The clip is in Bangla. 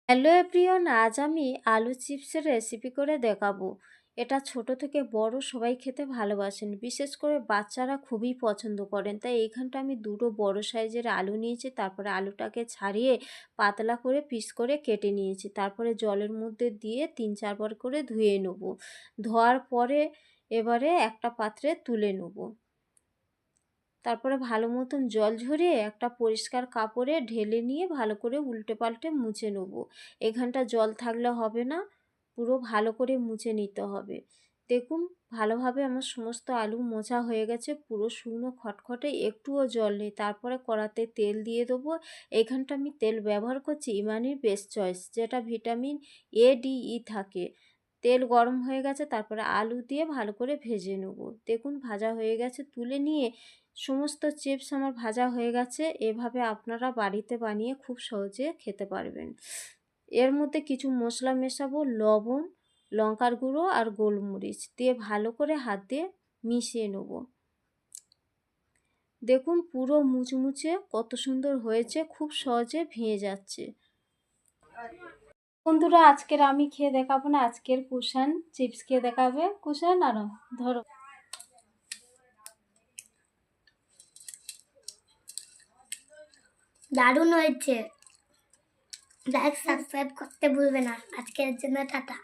হ্যালো এভরিওয়ান, আজ আমি আলু চিপসের রেসিপি করে দেখাবো। এটা ছোট থেকে বড় সবাই খেতে ভালোবাসেন, বিশেষ করে বাচ্চারা খুবই পছন্দ করেন। তাই এইখানটা আমি দুটো বড় সাইজের আলু নিয়েছি। তারপরে আলুটাকে ছাড়িয়ে পাতলা করে পিস করে কেটে নিয়েছি। তারপরে জলের মধ্যে দিয়ে 3-4 বার করে ধুয়ে নেব। ধোয়ার পরে এবারে একটা পাত্রে তুলে নেব। তারপরে ভালো মতন জল ঝরিয়ে একটা পরিষ্কার কাপড়ে ঢেলে নিয়ে ভালো করে উল্টে পাল্টে মুছে নেব। এখানটা জল থাকলে হবে না, পুরো ভালো করে মুছে নিতে হবে। দেখুন, ভালোভাবে আমার সমস্ত আলু মোছা হয়ে গেছে, পুরো শুকনো খটখটে, একটুও জল নেই। তারপরে কড়াতে তেল দিয়ে দেবো। এইখানটা আমি তেল ব্যবহার করছি ইমামির বেস্ট চয়েস, যেটা ভিটামিন A, D, E থাকে। তেল গরম হয়ে গেছে, তারপরে আলু দিয়ে ভালো করে ভেজে নেব। দেখুন ভাজা হয়ে গেছে, তুলে নিয়ে সমস্ত চিপস আমার ভাজা হয়ে গেছে। এভাবে আপনারা বাড়িতে বানিয়ে খুব সহজে খেতে পারবেন। এর মধ্যে কিছু মশলা মেশাবো, লবণ, লঙ্কার গুঁড়ো আর গোলমরিচ দিয়ে ভালো করে হাত দিয়ে মিশিয়ে নেব। দেখুন পুরো মুচমুচে কত সুন্দর হয়েছে, খুব সহজে ভেঙে যাচ্ছে। বন্ধুরা, আজকের আমি খেয়ে দেখাবো না, আজকের কুষাণ চিপস খেয়ে দেখাবে। কুষাণ আরো ধরো। দারুণ হয়েছে। লাইক সাবস্ক্রাইব করতে ভুলবে না। আজকের জন্য টাটা।